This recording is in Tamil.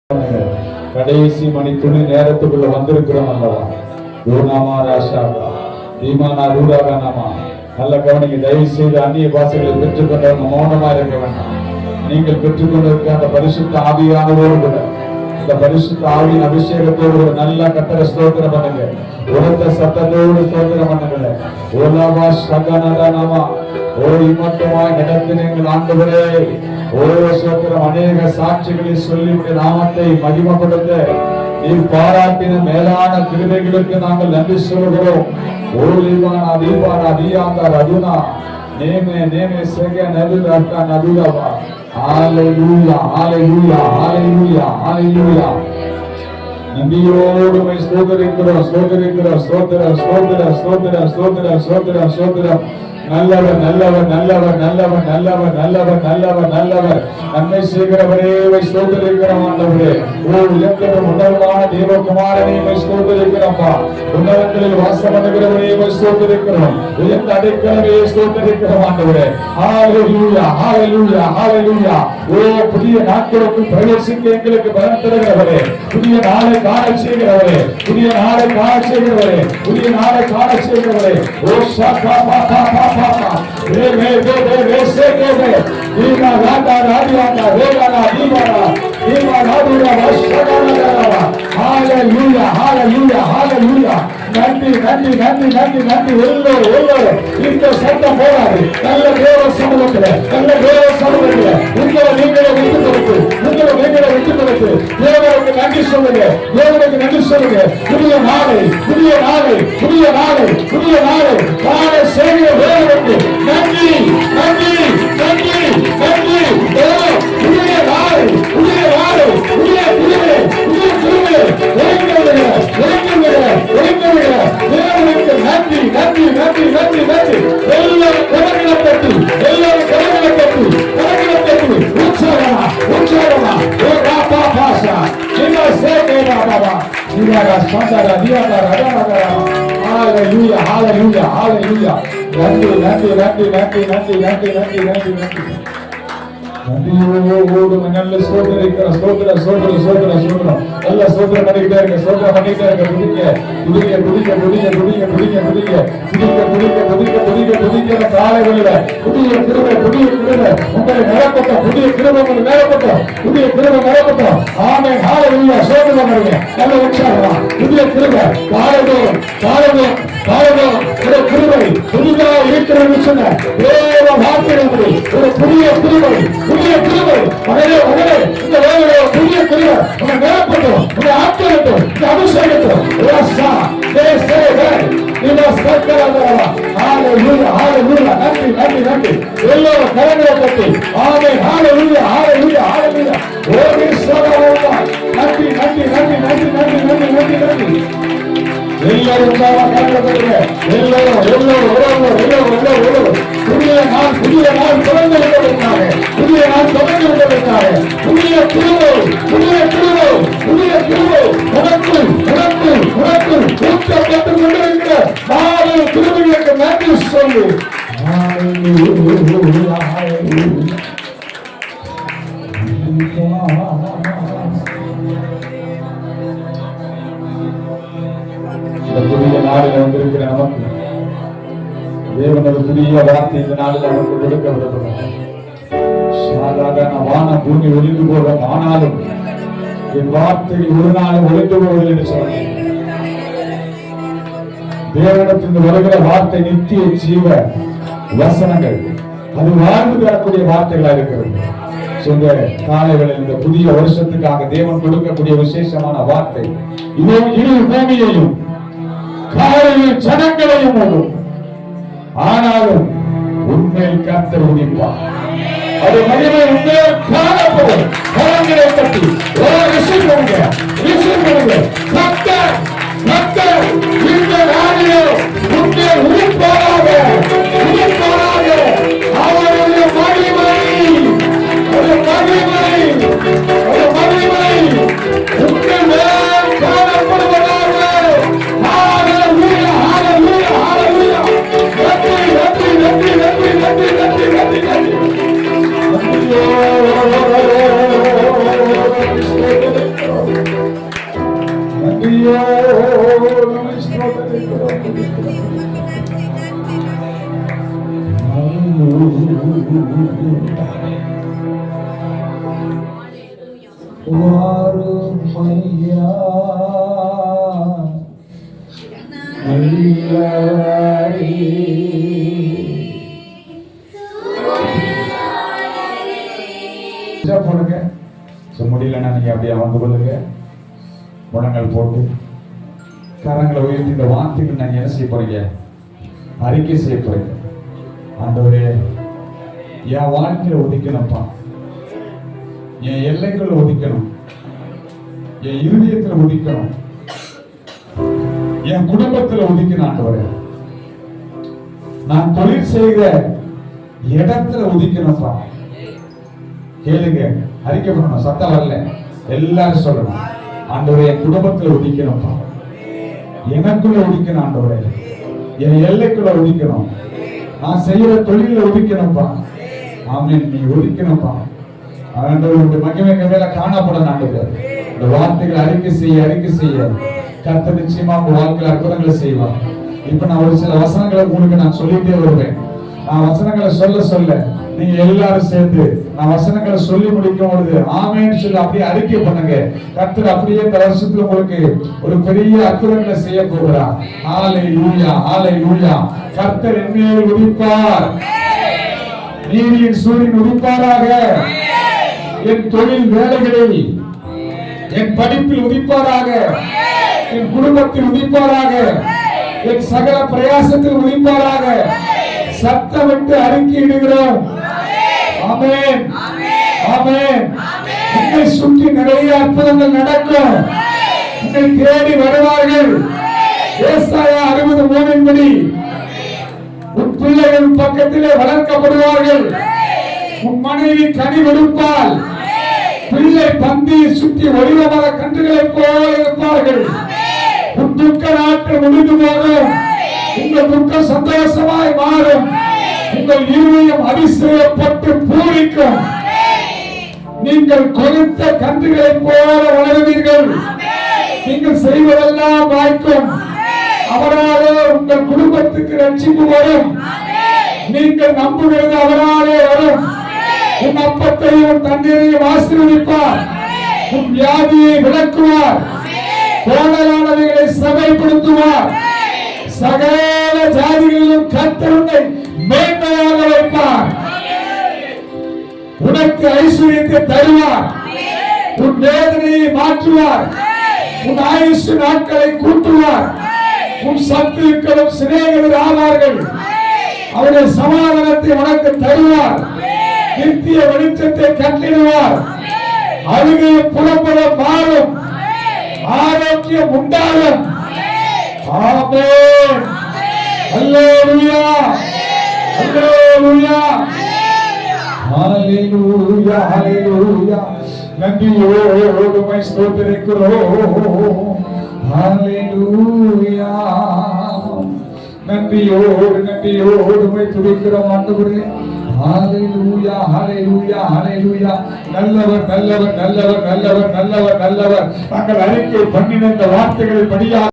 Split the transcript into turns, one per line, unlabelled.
கடைசி மணி துணி நேரத்துக்குள்ள வந்திருக்கிறோம் அல்லவா? தூனாமா ராஷாகா தீமானா ரூடாகா நாமா. நல்ல கவனிங்க. தயவு செய்து அந்நிய பாஷைகளை பெற்றுக்கொண்டவங்க மௌனமா இருக்க வேண்டாம். நீங்கள் பெற்றுக்கொண்டிருக்க அந்த பரிசுத்த ஆவியானதோடு கூட, இந்த பரிசுத்த ஆவியின் அபிஷேகத்தோடு கூட நல்லா கத்தர ஸ்தோத்திரம் பண்ணுங்க. உரத்த சத்தத்தோடு ஸ்தோத்திரம் பண்ணுங்க. ஓலாவா சகனதா நாமா. ஓ இம்மட்டுமாய் நடத்தின எங்கள் ஆண்டவரே, ஓ ஸ்தோத்திரம். அநேக சாட்சிகளை சொல்லி நாமத்தை மகிமைப்படுத்த நீர் பாராட்டின மேலான கிருபைகளுக்கு நாங்கள் நன்றி சொல்கிறோம். ஓ லீவானா தீபானா தீயாந்தார் அதுனா நேமே நேமே செக நதுரக்கா நதுரவா. ஹalleluya ஹalleluya ஹalleluya ஹalleluya. நன்றியோடு ஸ்தோத்திரிக்கிறோம் ஸ்தோத்திரிக்கிறோம் ஸ்தோத்திரம் ஸ்தோத்திரம் ஸ்தோத்திரம் ஸ்தோத்திரம் ஸ்தோத்திரம் ஸ்தோத்திரம். நல்லவர் நல்லவர் நல்லவர் நல்லவர் நல்லவர் நல்லவர் நல்லவர் நல்லவர். நன்மை செய்கிறவரே ஸ்தோத்திரிக்கிறோம் ஆண்டவரே. ஓ உயர்ந்த உன்னதமான தேவகுமாரனை ஸ்தோத்திரிக்கிறோம்ப்பா. உன்னதங்களில் வாசம் பண்ணுகிறவரே ஸ்தோத்திரிக்கிறோம். உயர்ந்த அடைக்கலமே ஸ்தோத்திரிக்கிறோம் ஆண்டவரே. ஹalleluya ஹalleluya ஹalleluya. ஓ புதிய நாட்களுக்கு பிரவேசிக்க எங்களுக்கு பலன் தருகிறவரே, புதிய நாளை காண செய்கிறவரே, புதிய நாளை காண செய்கிறவரே, புதிய நாளை காண செய்கிறவரே. ஓ ஷாகா பாபா பாபா ரே ரே ரே ரே சேகே தீனா ராதா ராதியானா ரேகானா தீவானா தீவானா ராதுரா வஷகானா. ஹalleluya ஹalleluya ஹalleluya. நன்றி நன்றி நன்றி நன்றி நன்றி. எல்லோரும் இந்த சத்தம் போராது. நல்ல தேவ சமூகத்தில், நல்ல தேவ சமூகத்தில் உங்களை நீங்களே விட்டு கொடுத்து, உங்களை நீங்களே விட்டு கொடுத்து தேவனுக்கு நன்றி சொல்லுங்க, தேவனுக்கு நன்றி சொல்லுங்க. புதிய நாளை புதிய நாளை புதிய நாளை புதிய நாளை காண செய்கிற தேவனுக்கு நன்றி நன்றி நன்றி நன்றி. புதிய நாளை புதிய நாளை புதிய கிருபை புதிய கிருபை தேவனுக்கு நன்றி நன்றி நன்றி நன்றி நன்றி. எல்லாரும் கரங்களை தட்டி, எல்லாரும் கரங்களை தட்டி, கரங்களை தட்டி உற்சாகமா உற்சாகமா. ஓ ராபா பாஷா நீங்க சேகேரா பாபா நீங்க சந்தரா நீங்க ரடரா. ஹalleluya ஹalleluya ஹalleluya. நன்றி நன்றி நன்றி நன்றி நன்றி நன்றி நன்றி நன்றி நன்றி. நன்றியோடு நல்ல ஸ்தோத்திரிக்கிறோம் ஸ்தோத்திரம் ஸ்தோத்திரம் ஸ்தோத்திரம் ஸ்தோத்திரம். நல்ல ஸ்தோத்திரம் பண்ணிக்கிட்டே இருக்க, ஸ்தோத்திரம் பண்ணிக்கிட்டே இருக்க. புதிக்க புதிக்க புதிக்க புதிக்க புதிக்க புதிக்க புதிக்க புதிக்க புதிக்க புதிக்க புதிக்க புதிக்கிற காலைகளில புதிய கிருபை புதிய கிருபை உங்களை நிரப்பட்டும், புதிய கிருபை உங்களை நிரப்பட்டும், புதிய கிருபை நிரப்பட்டும். ஆமென் ஹalleluya. ஸ்தோத்திரம் பண்ணுங்க. நல்ல உற்சாகமா புதிய கிருபை காலைதோறும் காலைதோறும் காலைதோறும் ஒரு கிருபை புதிதாக இருக்கிறது சொன்ன தேவ வார்த்தையின்படி ஒரு புதிய கிருபை புதிய கிருபை மகனே மகனே இந்த வேலையில புதிய கிருபை உன்னை நிரப்பட்டும், உன்னை ஆட்கொள்ளட்டும், இந்த அபிஷேகட்டும். ஹalleluya ஹalleluya. நன்றி நன்றி நன்றி. எல்லோரும் கரங்களை தட்டி ஆமென் ஹalleluya ஹalleluya ஹalleluya. ஓ ஈஸ்வரா நன்றி நன்றி நன்றி நன்றி நன்றி நன்றி நன்றி நன்றி. எல்லாரும் கரங்களை எல்லாரும் எல்லோரும் எல்லோரும் எல்லோரும் எல்லோரும். புதிய நாள் புதிய நாள் தொடர்ந்து விட்டதற்காக, புதிய நாள் தொடர்ந்து விட்டதற்காக புதிய கிருபை புதிய கிருபை புதிய கிருபை உனக்கு உனக்கு உனக்கு ஊற்றப்பட்டுக் கொண்டிருக்கிற நாலு கிருபைகளுக்கு நன்றி சொல்லு. புதிய நாளில் வந்திருக்கிற நமக்கு தேவனது புதிய வார்த்தை இந்த நாளில் நமக்கு கொடுக்க விரும்புகிறோம். சாதாரண வான பூமி ஒளிந்து போகும், ஆனாலும் என் வார்த்தை ஒரு நாளும் ஒளிந்து போவதில்லை என்று சொன்னேன். தேவனிடத்திலிருந்து வருகிற வார்த்தை நித்திய ஜீவ வசனங்கள், அது வாழ்ந்து தரக்கூடிய வார்த்தைகளா இருக்கிறது. சொந்த காலைகளில் இந்த புதிய வருஷத்துக்காக தேவன் கொடுக்கக்கூடிய விசேஷமான வார்த்தை இதோ இரு பூமியையும் காலையில் ஜனங்களையும் போதும், ஆனாலும் உண்மையில் கர்த்தர் உதிப்பார். அது மகிமை உண்மையில் காணப்படும். கரங்களை தட்டி ரிசீவ் பண்ணுங்க, ரிசீவ் பண்ணுங்க. கர்த்தர் கர்த்தர் இந்த நாளிலே உண்மையில் உதிப்பாராக உதிப்பாராக. அவருடைய மகிமை அது மகிமை அது மகிமை உண்மையில் காணப்படுவதாக. ஹalleluya ஹalleluya ஹalleluya. நன்றி நன்றி நன்றி நன்றி நன்றி நன்றி நன்றி நன்றி. வாரும் ஐயா நல்லவரே. போடுங்க. முடியலன்னா நீங்க அப்படியே அமர்ந்து கொள்ளுங்க. முழங்கள் போட்டு கரங்களை உயர்த்தி இந்த வார்த்தைகள் நான் என்ன செய்ய போறீங்க? அறிக்கை செய்ய போறீங்க. ஆண்டவரே, என் வாழ்க்கையில ஒதுக்கணும்ப்பா, என் எல்லைக்குள்ள ஒதுக்கணும், என் இருதயத்துல ஒதுக்கணும், என் குடும்பத்துல ஒதுக்கணும். ஆண்டவரே, நான் தொழில் செய்கிற இடத்துல ஒதுக்கணும்ப்பா. கேளுங்க, அறிக்கை பண்ணணும், சத்தம் வரல, எல்லாரும் சொல்லணும். ஆண்டவரே, என் குடும்பத்துல ஒதுக்கணும்ப்பா, எனக்குள்ள ஒதுக்கணும். ஆண்டவரே, என் எல்லைக்குள்ள ஒதுக்கணும், நான் செய்யற தொழில ஒதுக்கணும்ப்பா. ஆமென். நீ ஒதுக்கணும்ப்பா. ஆண்டவருடைய மகிமை மேல காணப்படும். ஆண்டவரே, இந்த வார்த்தைகளை அறிக்கை செய்ய கர்த்தர் நிச்சயமா உங்க வாழ்க்கையில அற்புதங்களை செய்வார். இப்ப நான் ஒரு சில வசனங்களை உங்களுக்கு நான் சொல்லிட்டே வருவேன். நான் வசனங்களை சொல்ல நீங்க எல்லாரும் சேர்ந்து நான் வசனங்களை சொல்லி முடிக்கும் பொழுது ஆமென்னு சொல்லி அப்படியே அறிக்கை பண்ணுங்க. கர்த்தர் அப்படியே இந்த வருஷத்துல உங்களுக்கு ஒரு பெரிய அற்புதங்களை செய்ய போகிறார். ஹalleluya, ஹalleluya. கர்த்தர் என்னையில் உதிப்பார், நீதியின் சூரியன் உதிப்பாராக. என் தொழில் வேலைகளில், என் படிப்பில் உதிப்பாராக, என் குடும்பத்தில் உதிப்பாராக, என் சகல பிரயாசத்தில் உதிப்பாராக. சத்தமிட்டு அறிக்கையிடுகிறோம். ஆமென், ஆமென். உன்னை சுற்றி நிறைய அற்புதங்கள் நடக்கும். உன்னை தேடி வருவார்கள். ஏசாயா 60:3 உன் பிள்ளைகள் பக்கத்திலே வளர்க்கப்படுவார்கள். உன் மனைவி கனி கொடுப்பாள். பிள்ளை பந்தியை சுற்றி ஒளிவமர கன்றுகளைப் போல இருப்பார்கள். உன் துக்க நாட்கள் முடிந்து போகும். உங்கள் துக்கம் சந்தோஷமாய் மாறும். உங்கள் இருதயம் அதிசயப்பட்டு பூரிக்கும். நீங்கள் கொடுத்த கன்றுகளைப் போல வளருவீர்கள். நீங்கள் செய்வதெல்லாம் வாய்க்கும். அவராலே உங்கள் குடும்பத்துக்கு ரட்சிப்பு வரும். நீங்கள் நம்புகிறது அவராலே வரும். உன் அப்பத்தையும் தண்ணீரையும் ஆசீர்வதிப்பார். உன் வியாதியை விளக்குவார். கோணலானவைகளை சபைப்படுத்துவார். சகல ஜாதிகளிலும் கர்த்தர் உன்னை மேன்மையாக வைப்பார். உனக்கு ஐஸ்வர்யத்தை தருவார். உன் வேதனையை மாற்றுவார். உன் ஆயுசு நாட்களை கூட்டுவார். உன் சத்துருக்களும் சிநேகிதர் ஆவார்கள். அவருடைய சமாதானத்தை உனக்கு தருவார். நித்திய வெளிச்சத்தை கட்டிடுவார். அழுகை புறப்பட மாறும். ஆரோக்கியம் உண்டாகும். ஆமென். அல்லேலூயா, அல்லேலூயா, ஹalleluya, ஹalleluya. நன்றியோடு உம்மை ஸ்தோத்திரிக்கிறோம். ஹalleluya. நன்றியோடு உம்மை துதிக்கிறோம் ஆண்டவரே. ஹalleluya, ஹalleluya, ஹalleluya. நல்லவர், நல்லவர், நல்லவர், நல்லவர், நல்லவர், நல்லவர். நாங்கள் அறிக்கை பண்ணின இந்த வார்த்தைகளை படியா